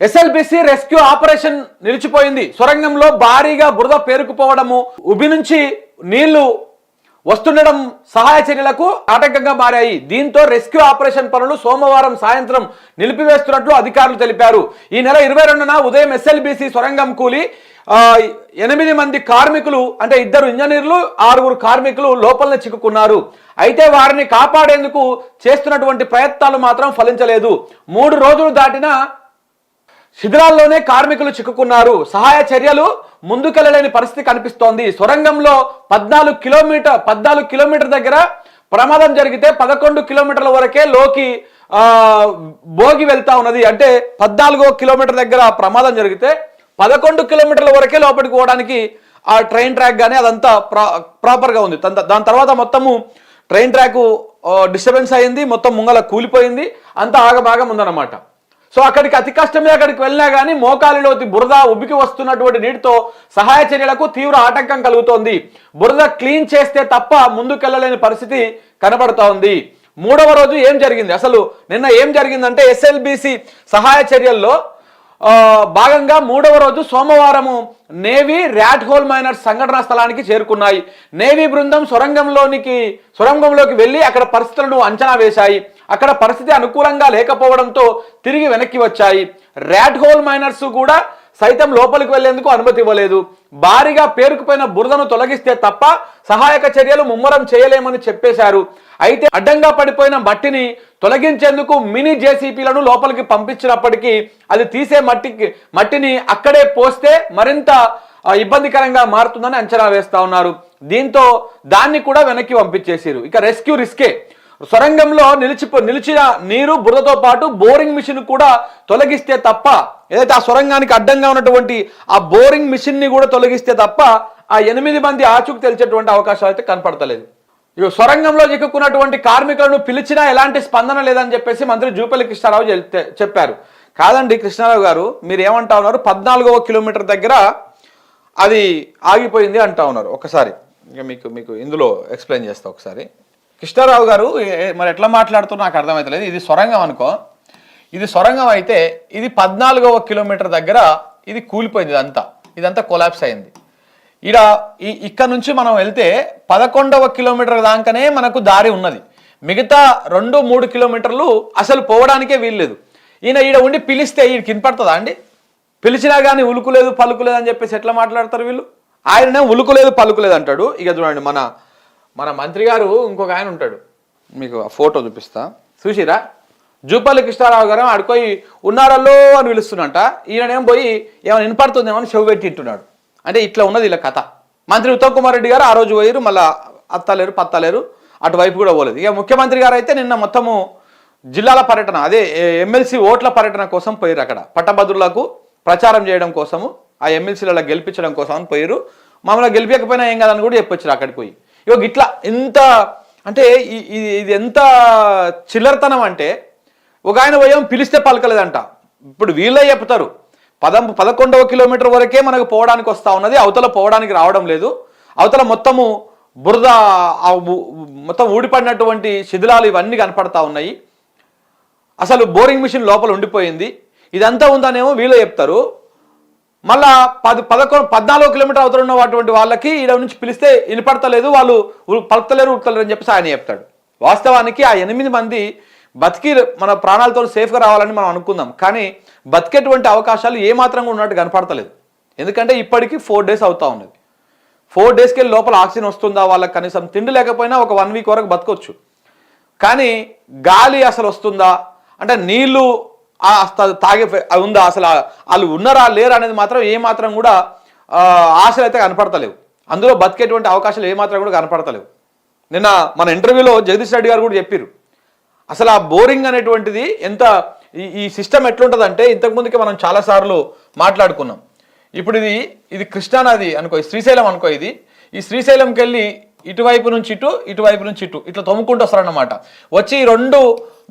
SLBC rescue operation నిలిచిపోయింది. సొరంగంలో భారీగా బురద పేరుకుపోవడము, ఉబి నుంచి నీళ్లు వస్తుండడం సహాయ చర్యలకు ఆటంకంగా మారాయి. దీంతో రెస్క్యూ ఆపరేషన్ పనులు సోమవారం సాయంత్రం నిలిపివేస్తున్నట్లు అధికారులు తెలిపారు. ఈ నెల 22న ఉదయం ఎస్ఎల్బిసి సొరంగం కూలి 8 మంది కార్మికులు, అంటే 2 ఇంజనీర్లు 6 కార్మికులు లోపలనే చిక్కుకున్నారు. అయితే వారిని కాపాడేందుకు చేస్తున్నటువంటి ప్రయత్నాలు మాత్రం ఫలించలేదు. 3 రోజులు దాటినా శిథిరాల్లోనే కార్మికులు చిక్కుకున్నారు. సహాయ చర్యలు ముందుకెళ్లలేని పరిస్థితి కనిపిస్తోంది. సొరంగంలో 14 కిలోమీటర్ దగ్గర ప్రమాదం జరిగితే 11 కిలోమీటర్ల వరకే లోకి భోగి వెళ్తా ఉన్నది. అంటే 14 కిలోమీటర్ దగ్గర ప్రమాదం జరిగితే 11 కిలోమీటర్ల వరకే లోపలికి పోవడానికి ఆ ట్రైన్ ట్రాక్ కానీ అదంతా ప్రాపర్గా ఉంది. దాని తర్వాత మొత్తము ట్రైన్ ట్రాక్ డిస్టర్బెన్స్ అయింది, మొత్తం ముంగల కూలిపోయింది, అంతా ఆగమాగం ఉందన్నమాట. సో అక్కడికి అతి కష్టమే అక్కడికి వెళ్ళినా కానీ మోకాలిలోతి బురద ఉబ్బికి వస్తున్నటువంటి నీటితో సహాయ చర్యలకు తీవ్ర ఆటంకం కలుగుతోంది. బురద క్లీన్ చేస్తే తప్ప ముందుకెళ్లలేని పరిస్థితి కనబడుతోంది. ఉంది. 3వ రోజు ఏం జరిగింది, అసలు నిన్న ఏం జరిగిందంటే ఎస్ఎల్బిసి సహాయ చర్యల్లో భాగంగా 3వ రోజు సోమవారము నేవీ ర్యాట్ హోల్ మైనర్స్ సంఘటనా స్థలానికి చేరుకున్నాయి. నేవీ బృందం సొరంగంలోకి వెళ్లి అక్కడ పరిస్థితులను అంచనా వేశాయి. అక్కడ పరిస్థితి అనుకూలంగా లేకపోవడంతో తిరిగి వెనక్కి వచ్చాయి. ర్యాట్ హోల్ మైనర్స్ కూడా సైతం లోపలికి వెళ్లేందుకు అనుమతి ఇవ్వలేదు. భారీగా పేరుకుపోయిన బురదను తొలగిస్తే తప్ప సహాయక చర్యలు ముమ్మరం చేయలేమని చెప్పేశారు. అయితే అడ్డంగా పడిపోయిన మట్టిని తొలగించేందుకు మినీ జేసీపీలను లోపలికి పంపించినప్పటికీ అది తీసే మట్టిని అక్కడే పోస్తే మరింత ఇబ్బందికరంగా మారుతుందని అంచనా వేస్తా ఉన్నారు. దీంతో దాన్ని కూడా వెనక్కి పంపించేసారు. ఇక రెస్క్యూ రిస్కే. సొరంగంలో నిలిచిన నీరు బురదతో పాటు బోరింగ్ మిషన్ కూడా తొలగిస్తే తప్ప, ఏదైతే ఆ సొరంగానికి అడ్డంగా ఉన్నటువంటి ఆ బోరింగ్ మిషన్ ని కూడా తొలగిస్తే తప్ప ఆ 8 మంది ఆచూకు తెలిసేటువంటి అవకాశాలు అయితే కనపడతలేదు. ఇక సొరంగంలో చిక్కుకున్నటువంటి కార్మికులను పిలిచినా ఎలాంటి స్పందన లేదని చెప్పేసి మంత్రి జూపల్లి కృష్ణారావు చెప్పారు. కాదండి కృష్ణారావు గారు, మీరు ఏమంటా ఉన్నారు, 14వ కిలోమీటర్ దగ్గర అది ఆగిపోయింది అంటా ఉన్నారు. ఒకసారి ఇక మీకు ఇందులో ఎక్స్ప్లెయిన్ చేస్తా ఒకసారి. కృష్ణారావు గారు మరి ఎట్లా మాట్లాడుతున్నా నాకు అర్థమవుతలేదు. ఇది సొరంగం అనుకో, ఇది సొరంగం అయితే ఇది 14వ కిలోమీటర్ దగ్గర ఇది కూలిపోయింది, ఇదంతా కొలాప్స్ అయింది. ఇక్కడ నుంచి మనం వెళ్తే 11వ కిలోమీటర్ దాకానే మనకు దారి ఉన్నది. మిగతా 2-3 కిలోమీటర్లు అసలు పోవడానికే వీల్లేదు. ఈడ ఉండి పిలిస్తే ఈయనకి వినపడుతుందా అండి? పిలిచినా కానీ ఉలుకులేదు పలుకులేదు అని చెప్పేసి ఎట్లా మాట్లాడతారు వీళ్ళు? ఆయననే ఉలుకులేదు పలుకులేదు అంటాడు. ఇక చూడండి మన మంత్రి గారు ఇంకొక ఆయన ఉంటాడు, మీకు ఆ ఫోటో చూపిస్తా, చూసిరా? జూపల్లి కృష్ణారావు గారు ఆడుకోయి ఉన్నారల్లో అని పిలుస్తున్నట, ఈయననేం పోయి ఏమైనా వినపడుతుందేమో అని చెవు పెట్టి ఇంటున్నాడు. అంటే ఇట్లా ఉన్నది ఇలా కథ. మంత్రి ఉత్తమ్ కుమార్ రెడ్డి గారు ఆ రోజు పోయిరు, మళ్ళీ అత్తలేరు పత్తలేరు, అటువైపు కూడా పోలేదు. ఇక ముఖ్యమంత్రి గారు అయితే నిన్న మొత్తము జిల్లాల పర్యటన, అదే ఎమ్మెల్సీ ఓట్ల పర్యటన కోసం పోయిరు. అక్కడ పట్టభద్రులకు ప్రచారం చేయడం కోసము, ఆ ఎమ్మెల్సీలలో గెలిపించడం కోసం అని పోయిరు. మమ్మల్ని గెలిపించకపోయినా ఏం కాదని కూడా చెప్పొచ్చారు అక్కడికి పోయి. ఇట్లా ఎంత అంటే ఇది ఎంత చిల్లరతనం అంటే, ఒక ఆయన పోయాం పిలిస్తే పలకలేదంట. ఇప్పుడు వీళ్ళే చెప్తారు 11వ కిలోమీటర్ వరకే మనకు పోవడానికి వస్తూ ఉన్నది, అవతల పోవడానికి రావడం లేదు. అవతల మొత్తము బురద, మొత్తం ఊడిపడినటువంటి శిథిలాలు ఇవన్నీ కనపడతా ఉన్నాయి. అసలు బోరింగ్ మిషన్ లోపల ఉండిపోయింది. ఇదంతా ఉందనేమో వీళ్ళే చెప్తారు. మళ్ళా 14 కిలోమీటర్ అవతల ఉన్నటువంటి వాళ్ళకి ఈడ నుంచి పిలిస్తే వినపడతలేదు, వాళ్ళు పలుకుతలేరు ఉడతలేరు అని చెప్పేసి ఆయన చెప్తాడు. వాస్తవానికి ఆ 8 మంది బతికి మన ప్రాణాలతో సేఫ్గా రావాలని మనం అనుకుందాం, కానీ బతికేటువంటి అవకాశాలు ఏమాత్రంగా ఉన్నట్టు కనపడతలేదు. ఎందుకంటే ఇప్పటికీ 4 డేస్ అవుతా ఉన్నది. 4 డేస్కి వెళ్ళి లోపల ఆక్సిజన్ వస్తుందా, వాళ్ళకి కనీసం తిండి లేకపోయినా ఒక 1 వీక్ వరకు బతకొచ్చు, కానీ గాలి అసలు వస్తుందా, అంటే నీళ్లు తాగే ఉందా, అసలు వాళ్ళు ఉన్నారా లేరా అనేది మాత్రం ఏమాత్రం కూడా ఆశలు అయితే కనపడతలేవు. అందులో బతికేటువంటి అవకాశాలు ఏమాత్రం కూడా కనపడతలేవు. నిన్న మన ఇంటర్వ్యూలో జగదీష్ రెడ్డి గారు కూడా చెప్పారు, అసలు ఆ బోరింగ్ అనేటువంటిది ఎంత, ఈ సిస్టమ్ ఎట్లుంటుందంటే, ఇంతకుముందుకే మనం చాలాసార్లు మాట్లాడుకున్నాం. ఇప్పుడు ఇది కృష్ణానది అనుకో, శ్రీశైలం అనుకో, ఈ శ్రీశైలంకి వెళ్ళి ఇటువైపు నుంచి ఇటువైపు నుంచి ఇట్లా తొమ్ముకుంటూ వస్తారన్నమాట. వచ్చి ఈ 2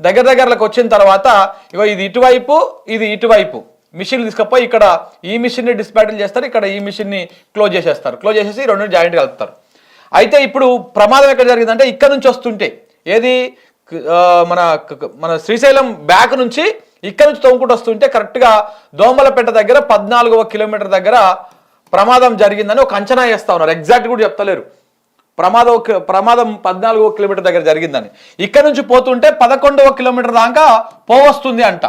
దగ్గరలకు వచ్చిన తర్వాత ఇది ఇటువైపు ఇది ఇటువైపు మిషన్ తీసుకపోయి ఇక్కడ ఈ మిషన్ని డిస్పాటిల్ చేస్తారు, ఇక్కడ ఈ మిషన్ని క్లోజ్ చేసేసి 2 జాయింట్ కలుపుతారు. అయితే ఇప్పుడు ప్రమాదం ఎక్కడ జరిగిందంటే, ఇక్కడ నుంచి వస్తుంటే ఏది మన శ్రీశైలం బ్యాక్ నుంచి ఇక్కడ నుంచి తవ్వుకుంటూ వస్తుంటే కరెక్ట్గా దోమలపేట దగ్గర 14వ కిలోమీటర్ దగ్గర ప్రమాదం జరిగిందని ఒక అంచనా వేస్తా ఉన్నారు. ఎగ్జాక్ట్ కూడా చెప్తలేరు. ప్రమాదం 14వ కిలోమీటర్ దగ్గర జరిగిందని. ఇక్కడ నుంచి పోతుంటే 11వ కిలోమీటర్ దాకా పోవస్తుంది అంట.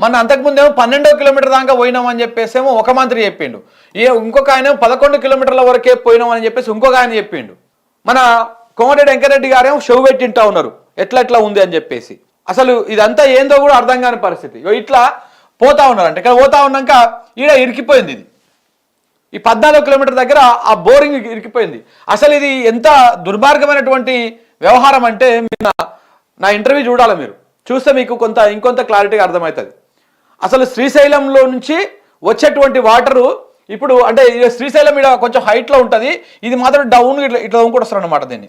మన అంతకుముందేమో 12వ కిలోమీటర్ దాకా పోయినామని చెప్పేసేమో ఒక మంత్రి చెప్పిండు. ఇంకొక ఆయన 11 కిలోమీటర్ల వరకే పోయినామని చెప్పేసి ఇంకొక ఆయన చెప్పిండు. మన కోమటిరెడ్డి వెంకరెడ్డి గారేమో షో పెట్టింటా ఉన్నారు ఎట్లా ఉంది అని చెప్పేసి. అసలు ఇదంతా ఏందో కూడా అర్థం కాని పరిస్థితి. ఇట్లా పోతా ఉన్నారంట. ఇక్కడ పోతా ఉన్నాక ఈడ ఇరికిపోయింది. ఇది ఈ 14 కిలోమీటర్ దగ్గర ఆ బోరింగ్ ఇరికిపోయింది. అసలు ఇది ఎంత దుర్మార్గమైనటువంటి వ్యవహారం అంటే నా ఇంటర్వ్యూ చూడాలి. మీరు చూస్తే మీకు ఇంకొంత క్లారిటీగా అర్థమవుతుంది. అసలు శ్రీశైలంలో నుంచి వచ్చేటువంటి వాటరు ఇప్పుడు అంటే శ్రీశైలం ఇక్కడ కొంచెం హైట్లో ఉంటుంది, ఇది మాత్రం డౌన్ ఇట్లా కూడా వస్తారు అనమాట. దీన్ని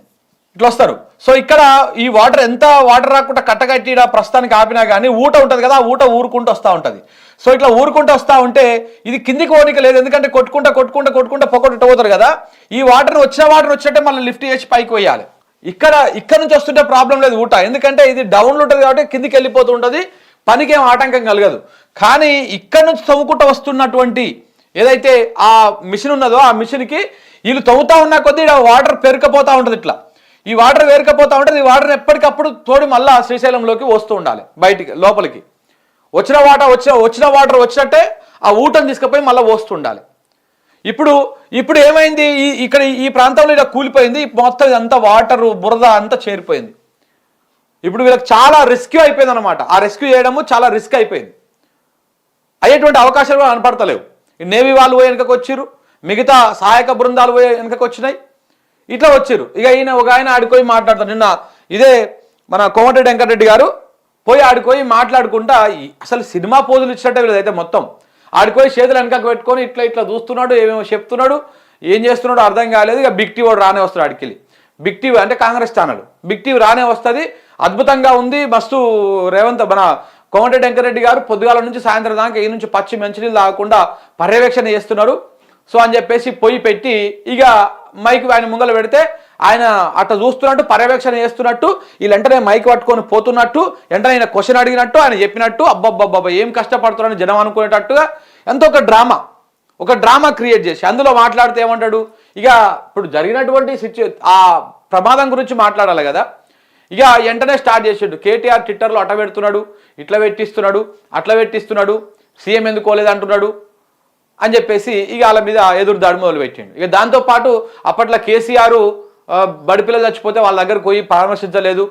ఇట్లా వస్తారు. సో ఇక్కడ ఈ వాటర్ ఎంత వాటర్ రాకుండా కట్టగట్టి ప్రస్తుతానికి ఆపినా కానీ ఊట ఉంటుంది కదా, ఆ ఊట ఊరుకుంటూ వస్తూ ఉంటుంది. సో ఇట్లా ఊరుకుంటూ వస్తూ ఉంటే ఇది కిందికి పోనీక లేదు, ఎందుకంటే కొట్టుకుంటా పొగొట్టు పోతారు కదా. ఈ వాటర్ వచ్చినట్టే మళ్ళీ లిఫ్ట్ చేసి పైకి వేయాలి. ఇక్కడ నుంచి వస్తుంటే ప్రాబ్లం లేదు ఊట, ఎందుకంటే ఇది డౌన్లో ఉంటుంది కాబట్టి కిందికి వెళ్ళిపోతూ ఉంటుంది, పనికి ఏం ఆటంకం కలగదు. కానీ ఇక్కడ నుంచి తవ్వుకుంటూ వస్తున్నటువంటి ఏదైతే ఆ మిషన్ ఉన్నదో ఆ మిషన్కి వీళ్ళు తవ్వుతా ఉన్న కొద్దీ వాటర్ పెరుకపోతూ ఉంటుంది. ఇట్లా ఈ వాటర్ వేరుకపోతూ ఉంటుంది. ఈ వాటర్ ఎప్పటికప్పుడు తోడి మళ్ళా శ్రీశైలంలోకి వస్తూ ఉండాలి, బయటికి లోపలికి. వచ్చిన వాటర్ వచ్చినట్టే ఆ ఊటను తీసుకుపోయి మళ్ళీ వస్తుండాలి. ఇప్పుడు ఏమైంది, ఇక్కడ ఈ ప్రాంతంలో ఇలా కూలిపోయింది మొత్తం, ఇదంతా వాటరు బురద అంతా చేరిపోయింది. ఇప్పుడు వీళ్ళకి చాలా రెస్క్యూ అయిపోయింది అనమాట. ఆ రెస్క్యూ చేయడము చాలా రిస్క్ అయిపోయింది. అయ్యేటువంటి అవకాశాలు కూడా కనపడతలేవు. నేవీ వాళ్ళు పోయి వెనకకు వచ్చిర్రు, మిగతా సహాయక బృందాలు పోయి వెనకకు వచ్చినాయి, ఇట్లా వచ్చిర్రు. ఇక ఒక ఆయన ఆడిపోయి మాట్లాడతారు. నిన్న ఇదే మన కోమటిరెడ్డి వెంకటరెడ్డి గారు పోయి ఆడిపోయి మాట్లాడుకుంటా అసలు సినిమా పోజులు ఇచ్చినట్టే వీళ్ళదైతే మొత్తం. ఆడిపోయి చేతులు వెనకకు పెట్టుకొని ఇట్లా చూస్తున్నాడు, ఏమేమో చెప్తున్నాడు, ఏం చేస్తున్నాడో అర్థం కాలేదు. ఇక బిగ్ టీవీ వాడు రానే వస్తాడు ఆడికెళ్ళి. బిగ్ టీవీ అంటే కాంగ్రెస్ ఛానల్, బిగ్ టీవీ రానే వస్తుంది. అద్భుతంగా ఉంది, మస్తు రేవంత్ మన కోమటిరెడ్డి వెంకరెడ్డి గారు పొద్దుగాల నుంచి సాయంత్రం దాకా ఈ నుంచి పచ్చి మంచినీళ్ళు తాగకుండా పర్యవేక్షణ చేస్తున్నారు. సో అని చెప్పేసి పొయ్యి పెట్టి ఇక మైక్ ఆయన ముంగల పెడితే ఆయన అట్లా చూస్తున్నట్టు పర్యవేక్షణ చేస్తున్నట్టు, వీళ్ళు వెంటనే మైక్ పట్టుకొని పోతున్నట్టు, వెంటనే ఆయన క్వశ్చన్ అడిగినట్టు, ఆయన చెప్పినట్టు, అబ్బబ్బబ్బా ఏం కష్టపడుతున్నారని జనం అనుకునేటట్టుగా ఎంతో ఒక డ్రామా క్రియేట్ చేసి అందులో మాట్లాడితే ఏమంటాడు, ఇక ఇప్పుడు జరిగినటువంటి ఆ ప్రమాదం గురించి మాట్లాడాలి కదా. ఇక వెంటనే స్టార్ట్ చేసాడు. కేటీఆర్ ట్విట్టర్లో అట్ట పెడుతున్నాడు, ఇట్లా పెట్టిస్తున్నాడు, అట్లా పెట్టిస్తున్నాడు, సీఎం ఎందుకు పోలేదు అంటున్నాడు అని చెప్పేసి ఇక వాళ్ళ మీద ఎదురు దాడి మొదలు పెట్టిండు. ఇక దాంతోపాటు అప్పట్లో కేసీఆర్ బడిపిల్లలు చచ్చిపోతే వాళ్ళ దగ్గరకు పోయి పరామర్శించలేదు,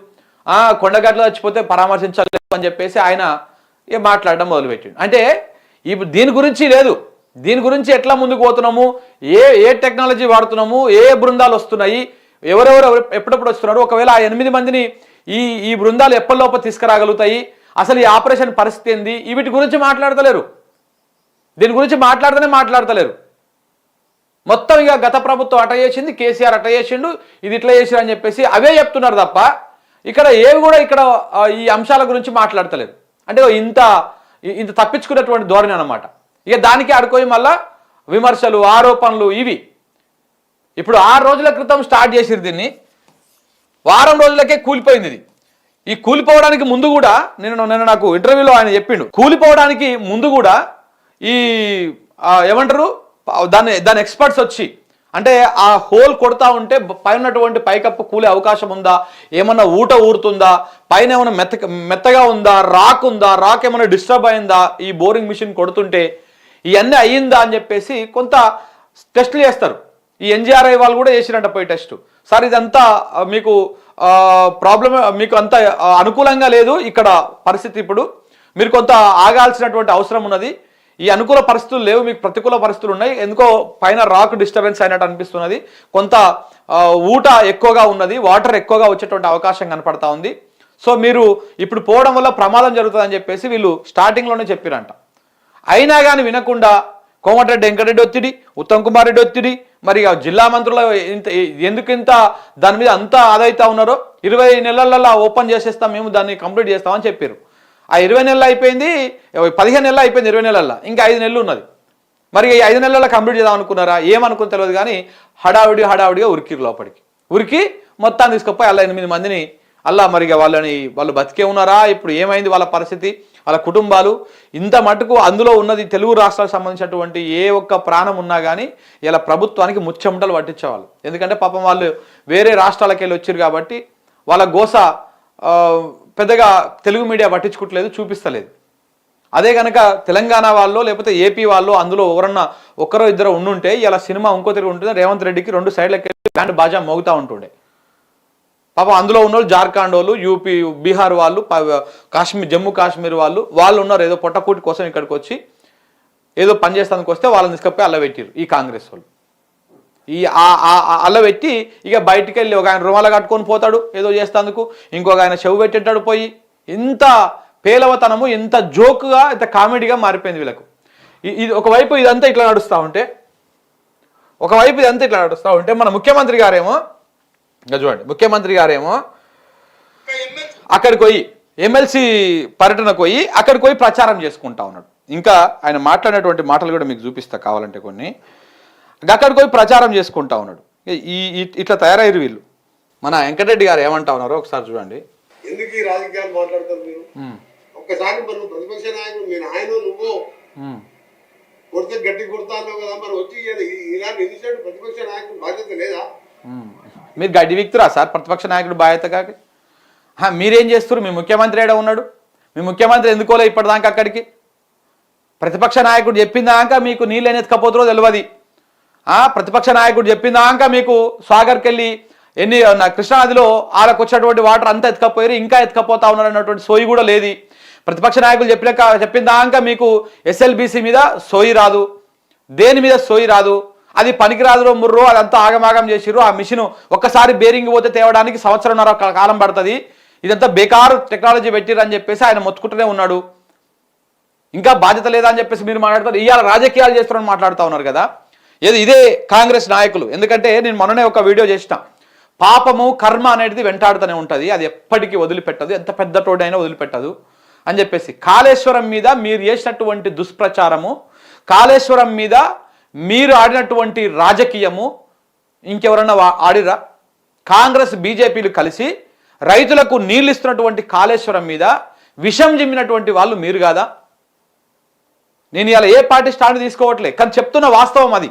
కొండగట్లో చచ్చిపోతే పరామర్శించలేదు అని చెప్పేసి ఆయన ఇక మాట్లాడడం మొదలుపెట్టిండు. అంటే ఇప్పుడు దీని గురించి లేదు, దీని గురించి ఎట్లా ముందుకు పోతున్నాము, ఏ టెక్నాలజీ వాడుతున్నాము, ఏ బృందాలు వస్తున్నాయి, ఎవరెవరు ఎప్పుడెప్పుడు వస్తున్నారు, ఒకవేళ ఆ 8 మందిని ఈ బృందాలు ఎప్పటిలోపు తీసుకురాగలుగుతాయి, అసలు ఈ ఆపరేషన్ పరిస్థితి ఏంది, వీటి గురించి మాట్లాడతలేరు. దీని గురించి మాట్లాడతలేరు. మొత్తం ఇక గత ప్రభుత్వం అట్ట చేసింది, కేసీఆర్ అట్ట చేసిండు, ఇది ఇట్లా చేసిరు అని చెప్పేసి అవే చెప్తున్నారు తప్ప ఇక్కడ ఏవి కూడా ఈ అంశాల గురించి మాట్లాడతలేరు. అంటే ఇంత తప్పించుకున్నటువంటి ధోరణి అనమాట. ఇక దానికి ఆడుకోయి మళ్ళా విమర్శలు, ఆరోపణలు ఇవి. ఇప్పుడు 6 రోజుల క్రితం స్టార్ట్ చేసిరు దీన్ని, వారం రోజులకే కూలిపోయింది ఇది. ఈ కూలిపోవడానికి ముందు కూడా నిన్న నాకు ఇంటర్వ్యూలో ఆయన చెప్పిండు, కూలిపోవడానికి ముందు కూడా ఈ ఏమంటారు దాని ఎక్స్పర్ట్స్ వచ్చి అంటే ఆ హోల్ కొడతా ఉంటే పైన ఉన్నటువంటి పైకప్పు కూలే అవకాశం ఉందా, ఏమన్నా ఊట ఊరుతుందా, పైన ఏమైనా మెత్తగా ఉందా, రాక్ ఏమైనా డిస్టర్బ్ అయిందా, ఈ బోరింగ్ మిషన్ కొడుతుంటే ఇవన్నీ అయ్యిందా అని చెప్పేసి కొంత టెస్టులు చేస్తారు. ఈ ఎన్జిఆర్ఐ వాళ్ళు కూడా చేసినట్ట పోయి టెస్ట్. సార్ ఇదంతా మీకు ప్రాబ్లం, మీకు అంత అనుకూలంగా లేదు ఇక్కడ పరిస్థితి, ఇప్పుడు మీరు కొంత ఆగాల్సినటువంటి అవసరం ఉన్నది, ఈ అనుకూల పరిస్థితులు లేవు, మీకు ప్రతికూల పరిస్థితులు ఉన్నాయి, ఎందుకో పైన రాక్ డిస్టర్బెన్స్ అయినట్టు అనిపిస్తున్నది, కొంత ఊట ఎక్కువగా ఉన్నది, వాటర్ ఎక్కువగా వచ్చేటువంటి అవకాశం కనపడతా ఉంది. సో మీరు ఇప్పుడు పోవడం వల్ల ప్రమాదం జరుగుతుందని చెప్పేసి వీళ్ళు స్టార్టింగ్లోనే చెప్పిరంట. అయినా కానీ వినకుండా కోమటిరెడ్డి వెంకటరెడ్డి ఒత్తిడి, ఉత్తమ్ కుమార్ రెడ్డి ఒత్తిడి, మరి జిల్లా మంత్రులు ఎందుకు ఇంత దాని మీద అంతా ఆదైతా ఉన్నారో, 20 నెలలలో ఓపెన్ చేసేస్తాం మేము, దాన్ని కంప్లీట్ చేస్తామని చెప్పారు. ఆ 20 నెలలు అయిపోయింది, 15 నెలలు అయిపోయింది, 20 నెలల్లో ఇంకా 5 నెలలు ఉన్నది. మరి ఈ 5 నెలల్లో కంప్లీట్ చేద్దాం అనుకున్నారా, ఏమనుకుని తెలియదు కానీ హడావిడిగా ఉరికిరు లోపలికి. ఉరికి మొత్తాన్ని తీసుకుపోయి అలా 8 మందిని అలా మరి వాళ్ళు బతికే ఉన్నారా, ఇప్పుడు ఏమైంది వాళ్ళ పరిస్థితి, వాళ్ళ కుటుంబాలు ఇంత మటుకు అందులో ఉన్నది తెలుగు రాష్ట్రాలకు సంబంధించినటువంటి ఏ ఒక్క ప్రాణం ఉన్నా కానీ ఇలా ప్రభుత్వానికి ముచ్చెమటలు పట్టించేవాళ్ళు. ఎందుకంటే పాపం వాళ్ళు వేరే రాష్ట్రాలకు వెళ్ళి వచ్చారు కాబట్టి వాళ్ళ గోస పెద్దగా తెలుగు మీడియా పట్టించుకోవట్లేదు, చూపిస్తలేదు. అదే కనుక తెలంగాణ వాళ్ళు లేకపోతే ఏపీ వాళ్ళు అందులో ఎవరన్నా ఒక్కరో ఇద్దరు ఉండుంటే ఇలా సినిమా ఇంకో తిరిగి ఉంటుంది, రేవంత్ రెడ్డికి 2 సైడ్లకి బ్యాండ్ బాజా మోగుతూ ఉంటుండే. పాపం అందులో ఉన్న వాళ్ళు జార్ఖండ్ వాళ్ళు, యూపీ బీహార్ వాళ్ళు, కాశ్మీర్ జమ్మూ కాశ్మీర్ వాళ్ళు ఉన్నారు ఏదో పొట్టకూటి కోసం ఇక్కడికి వచ్చి ఏదో పని చేస్తానికి వస్తే వాళ్ళని తీసుకపోయి అల్లబెట్టారు ఈ కాంగ్రెస్ వాళ్ళు. ఈ అల్లబెట్టి ఇక బయటికి వెళ్ళి ఒక ఆయన రుమాల కట్టుకొని పోతాడు ఏదో చేస్తాందుకు, ఇంకొక ఆయన చెవు పెట్టేటాడు పోయి. ఇంత పేలవతనము, ఇంత జోకుగా, ఇంత కామెడీగా మారిపోయింది వీళ్ళకు. ఇది ఒకవైపు ఇదంతా ఇట్లా నడుస్తూ ఉంటే మన ముఖ్యమంత్రి గారేమో ఇంకా చూడండి, ముఖ్యమంత్రి గారేమో అక్కడికి పోయి ఎమ్మెల్సీ పర్యటనకు పోయి అక్కడికి పోయి ప్రచారం చేసుకుంటా ఉన్నాడు. ఇంకా ఆయన మాట్లాడినటువంటి మాటలు కూడా మీకు చూపిస్తా కావాలంటే కొన్ని. అక్కడికి పోయి ప్రచారం చేసుకుంటా ఉన్నాడు. ఇట్లా తయారయ్యారు వీళ్ళు. మన వెంకటరెడ్డి గారు ఏమంటా ఉన్నారో ఒకసారి చూడండి. ఎందుకు ఈ రాజకీయాలు మాట్లాడతారు మీరు? ఒక్కసారి మరి ప్రతిపక్ష నాయకుడు మీ నాయన నువ్వు కొడితే గట్టి కొడతాను కదా, మరి వచ్చి ఇలాంటి ఇన్సిడెంట్ ప్రతిపక్ష నాయకుడు బాధ్యత లేదా? మీరు గడ్డి విక్తురా సార్ ప్రతిపక్ష నాయకుడు బాధ్యత కాక? మీరేం చేస్తారు? మీ ముఖ్యమంత్రి ఏడా ఉన్నాడు? మీ ముఖ్యమంత్రి ఎందుకోలే ఇప్పటిదాకా అక్కడికి? ప్రతిపక్ష నాయకుడు చెప్పిందాక మీకు నీళ్ళు ఎన్ని ఎత్తుకపోతారో తెలియదు. ప్రతిపక్ష నాయకుడు చెప్పిందాక మీకు సాగర్కి వెళ్ళి కృష్ణానదిలో ఆడకు వచ్చేటువంటి వాటర్ అంతా ఎత్తుకపోయారు, ఇంకా ఎత్తుకపోతా ఉన్నారు అన్నటువంటి సోయి కూడా లేదు. ప్రతిపక్ష నాయకులు చెప్పిందాక మీకు ఎస్ఎల్బిసి మీద సోయి రాదు, దేని మీద సోయి రాదు. అది పనికిరాదురో ముర్రో అదంతా ఆగమాగం చేసిర్రు. ఆ మిషన్ ఒక్కసారి బేరింగ్ పోతే తేవడానికి 1.5 సంవత్సరం కాలం పడుతుంది. ఇదంతా బేకారు టెక్నాలజీ పెట్టిర్రు అని చెప్పేసి ఆయన మొత్తుకుంటూనే ఉన్నాడు. ఇంకా బాధ్యత లేదా అని చెప్పేసి మీరు మాట్లాడతారు. ఇవాళ రాజకీయాలు చేస్తారని మాట్లాడుతూ ఉన్నారు కదా. ఇదే కాంగ్రెస్ నాయకులు. ఎందుకంటే నేను మొన్ననే ఒక వీడియో చేసిన, పాపము కర్మ అనేది వెంటాడుతూనే ఉంటుంది, అది ఎప్పటికీ వదిలిపెట్టదు, ఎంత పెద్ద తోడైనా వదిలిపెట్టదు అని చెప్పేసి. కాళేశ్వరం మీద మీరు చేసినటువంటి దుష్ప్రచారము, కాళేశ్వరం మీద మీరు ఆడినటువంటి రాజకీయము ఇంకెవరన్నా ఆడిరా? కాంగ్రెస్ బీజేపీలు కలిసి రైతులకు నీళ్ళు ఇస్తున్నటువంటి కాళేశ్వరం మీద విషం జిమ్మినటువంటి వాళ్ళు మీరు కాదా? నేను ఇలా ఏ పార్టీ స్టాండ్ తీసుకోవట్లే, కానీ చెప్తున్న వాస్తవం అది.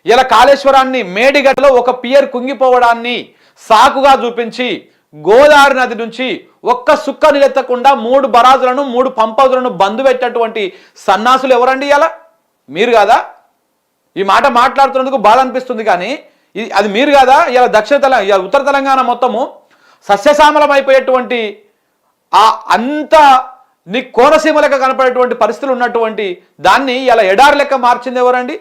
ఇలా కాళేశ్వరాన్ని మేడిగడ్డలో ఒక పియర్ కుంగిపోవడాన్ని సాకుగా చూపించి గోదావరి నది నుంచి ఒక్క సుక్క నిలెత్తకుండా 3 బరాజులను 3 పంపౌజులను బంద్ పెట్టినటువంటి సన్నాసులు ఎవరండి? ఇలా మీరు కాదా? ఈ మాట మాట్లాడుతున్నందుకు బాధ అనిపిస్తుంది, కానీ అది మీరు కాదా? ఇలా ఇలా ఉత్తర తెలంగాణ మొత్తము సస్యశ్యామలం అయిపోయేటువంటి అంత నీ కోనసీమ లెక్క కనపడేటువంటి పరిస్థితులు ఉన్నటువంటి దాన్ని ఇలా ఎడారి లెక్క మార్చింది ఎవరండి?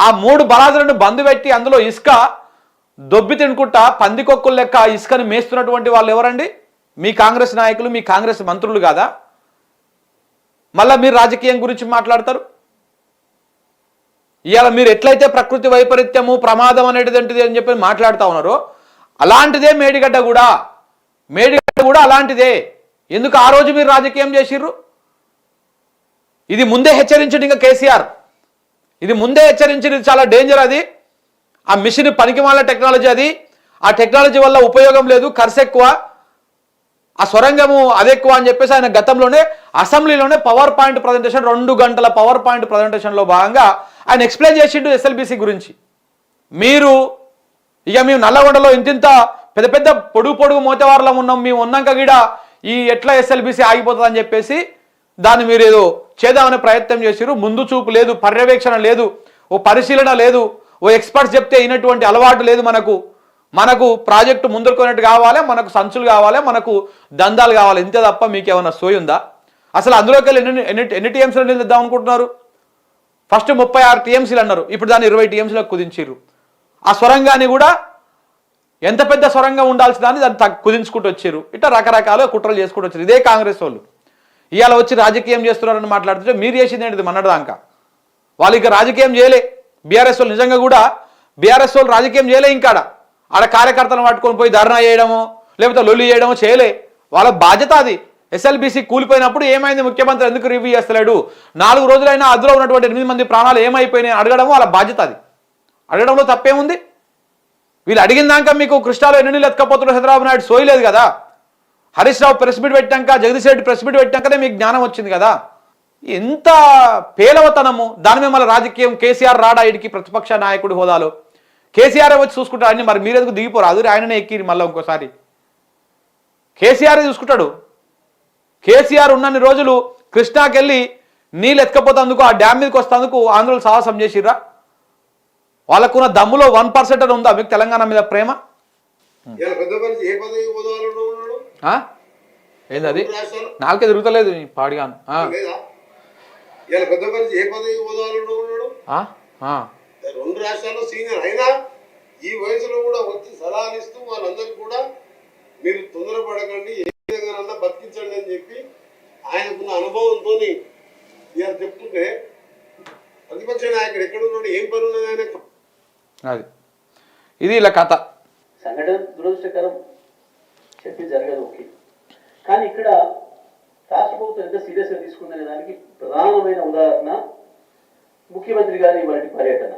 ఆ 3 బరాజులను బంద్ పెట్టి అందులో ఇసుక దొబ్బి తినుకుంటా పందికొక్కులు లెక్క ఇసుకని మేస్తున్నటువంటి వాళ్ళు ఎవరండి? మీ కాంగ్రెస్ నాయకులు, మీ కాంగ్రెస్ మంత్రులు కాదా? మళ్ళీ మీరు రాజకీయం గురించి మాట్లాడతారు. ఇవాళ మీరు ఎట్లయితే ప్రకృతి వైపరీత్యము ప్రమాదం అనేటిది అని చెప్పి మాట్లాడుతూ ఉన్నారో అలాంటిదే మేడిగడ్డ కూడా అలాంటిదే. ఎందుకు ఆ రోజు మీరు రాజకీయం చేసిర్రు? ఇది ముందే హెచ్చరించండి. ఇంకా కేసీఆర్ ఇది ముందే హెచ్చరించింది, చాలా డేంజర్ అది. ఆ మిషన్ పనికిమాల టెక్నాలజీ అది. ఆ టెక్నాలజీ వల్ల ఉపయోగం లేదు, ఖర్చు ఎక్కువ, ఆ సొరంగము అది ఎక్కువ అని చెప్పేసి ఆయన గతంలోనే అసెంబ్లీలోనే పవర్ పాయింట్ ప్రజెంటేషన్ 2 గంటల పవర్ పాయింట్ ప్రజెంటేషన్లో భాగంగా ఆయన ఎక్స్ప్లెయిన్ చేసిండు ఎస్ఎల్బిసి గురించి. మీరు మేము నల్లగొండలో ఇంతింత పెద్ద పెద్ద పొడుగు మోతవారులం ఉన్నాం, మేము ఉన్నాక కూడా ఈ ఎట్లా ఎస్ఎల్బిసి ఆగిపోతుంది అని చెప్పేసి దాన్ని మీరు ఏదో చేద్దామనే ప్రయత్నం చేసిరు. ముందు చూపు లేదు, పర్యవేక్షణ లేదు, ఓ పరిశీలన లేదు, ఓ ఎక్స్పర్ట్స్ చెప్తే అయినటువంటి అలవాటు లేదు. మనకు ప్రాజెక్టు ముందుకున్నట్టు కావాలి, మనకు సంచులు కావాలి, మనకు దందాలు కావాలి, ఇంతే తప్ప మీకు ఏమైనా సోయి ఉందా? అసలు అందులోకి వెళ్ళి ఎన్ని టీఎంసీలు నిలుద్దాం అనుకుంటున్నారు? ఫస్ట్ 36 టీఎంసీలు అన్నారు, ఇప్పుడు దాన్ని 20 టీఎంసీలకు కుదించారు. ఆ సొరంగాన్ని కూడా ఎంత పెద్ద సొరంగం ఉండాల్సిందని దాన్ని కుదించుకుంటూ వచ్చారు. ఇట్లా రకరకాలుగా కుట్రలు చేసుకుంటూ వచ్చారు ఇదే కాంగ్రెస్ వాళ్ళు. ఇవాళ వచ్చి రాజకీయం చేస్తున్నారని మాట్లాడుతుంటే మీరు చేసింది ఏంటిది? మొన్నటిదాకా వాళ్ళు ఇక రాజకీయం చేయలే. బీఆర్ఎస్ వాళ్ళు నిజంగా కూడా బీఆర్ఎస్ వాళ్ళు రాజకీయం చేయలే. ఇంకా ఆడ కార్యకర్తలను పట్టుకొని పోయి ధర్నా చేయడమో లేకపోతే లొల్లి చేయడమో చేయలే. వాళ్ళ బాధ్యత అది. ఎస్ఎల్బిసి కూలిపోయినప్పుడు ఏమైంది, ముఖ్యమంత్రి ఎందుకు రివ్యూ చేస్తలేడు, 4 రోజులైనా అందులో ఉన్నటువంటి 8 మంది ప్రాణాలు ఏమైపోయినాయి అడగడం వాళ్ళ బాధ్యత. అది అడగడంలో తప్పేముంది? వీళ్ళు అడిగిన దాకా మీకు కృష్ణాలో ఎన్ని నీళ్ళు ఎత్తుకపోతున్నారు చంద్రబాబు నాయుడు సోయలేదు కదా. హరీష్ రావు ప్రెస్ మీట్ పెట్టాక, జగదీష్ రెడ్డి ప్రెస్ మీట్ పెట్టాకనే మీకు జ్ఞానం వచ్చింది కదా. ఎంత పేలవతనము. దాని మీద మళ్ళీ రాజకీయం. కేసీఆర్ రాడా ఇడికి ప్రతిపక్ష నాయకుడి హోదాలో? కేసీఆర్ వచ్చి చూసుకుంటాడు అన్ని. మరి మీరెందుకు దిగిపోరు? అది ఆయననే ఎక్కి మళ్ళీ ఇంకోసారి కేసీఆర్ చూసుకుంటాడు. కేసీఆర్ ఉన్నన్ని రోజులు కృష్ణాకి వెళ్ళి నీళ్ళు ఎత్తుకపోతేందుకు, ఆ డ్యామ్ మీదకి వస్తేందుకు ఆంధ్రులు సాహసం చేసిర్రా? వాళ్ళకున్న దమ్ములో 1% అని ఉందా మీకు తెలంగాణ మీద ప్రేమ? ఏంది అది? నాలుగే తిరుగుతలేదు పాడిగాను. రెండు రాష్ట్రాల్లో సీనియర్ అయినా ఈ వయసులో కూడా వచ్చి సలహాలు ఇస్తూ వాళ్ళందరికీ కూడా మీరు తొందరపడకండి, ఏ విధంగా బతికించండి అని చెప్పి ఆయనకున్న అనుభవంతో ఇవాళ చెప్తుంటే ప్రతిపక్ష నాయకుడు ఎక్కడున్నాడు, ఏం పని ఉన్నది ఆయనకు? అది ఇది ఇలా కథ. సంఘటన దురదృష్టకరం, చెప్పి జరగదు ఓకే. కానీ ఇక్కడ రాష్ట్ర ప్రభుత్వం ఎంత సీరియస్గా తీసుకుందనే దానికి ప్రధానమైన ఉదాహరణ ముఖ్యమంత్రి గారి వాటి పర్యటన.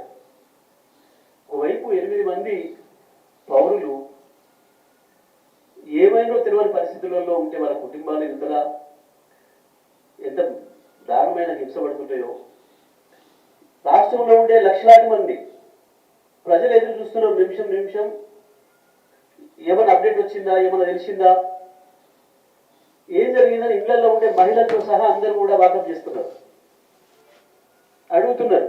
ఒకవైపు 8 మంది పౌరులు ఏమైనా తెలియని పరిస్థితులలో ఉంటే వాళ్ళ కుటుంబాలు ఇంతలా ఎంత దారుణమైన హింస పడుతుంటాయో, రాష్ట్రంలో ఉండే లక్షలాది మంది ప్రజలు ఎదురు చూస్తున్న నిమిషం నిమిషం ఏమైనా అప్డేట్ వచ్చిందా, ఏమైనా తెలిసిందా, ఏం జరిగిందని ఇళ్లలో ఉండే మహిళలతో సహా అందరూ కూడా వాకప్ చేస్తున్నారు, అడుగుతున్నారు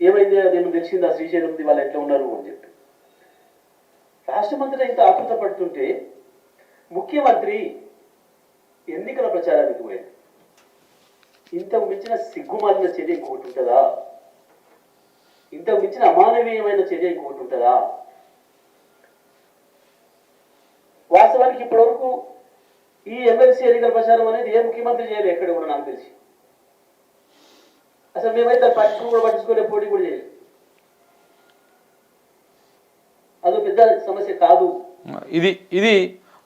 ఏమైంది, అదేమో తెలిసిందా, శ్రీశైలం వాళ్ళు ఎట్లా ఉన్నారు అని చెప్పి. రాష్ట్రమంతటా ఇంత ఆతృత పడుతుంటే ముఖ్యమంత్రి ఎన్నికల ప్రచారానికి పోయింది. ఇంతకు మించిన సిగ్గుమాలిన చర్య ఇంకొకటి ఉంటుందా? ఇంతకు మించిన అమానవీయమైన చర్య ఇంకొకటి ఉంటుందా? వాస్తవానికి ఇప్పటివరకు ఈ ఎమ్మెల్సీ ఎన్నికల ప్రచారం అనేది ఏ ముఖ్యమంత్రి చేయలేదు ఎక్కడ కూడా నాకు తెలిసి. అసలు మేమైతే పట్టించుకోలే, పోటీ కూడా చేయలేదు. అదో పెద్ద సమస్య కాదు. ఇది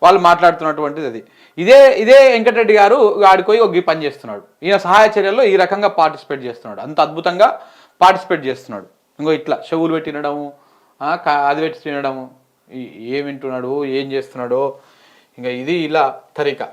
వాళ్ళు మాట్లాడుతున్నటువంటిది. అది ఇదే వెంకటరెడ్డి గారు ఆడికి పోయి ఒక పని చేస్తున్నాడు. ఈయన సహాయ చర్యల్లో ఈ రకంగా పార్టిసిపేట్ చేస్తున్నాడు, అంత అద్భుతంగా పార్టిసిపేట్ చేస్తున్నాడు. ఇంకో ఇట్లా చెవులు పెట్టి తినడము, అది పెట్టి తినడము, ఏం వింటున్నాడు, ఏం చేస్తున్నాడో, ఇంకా ఇది ఇలా తరిక.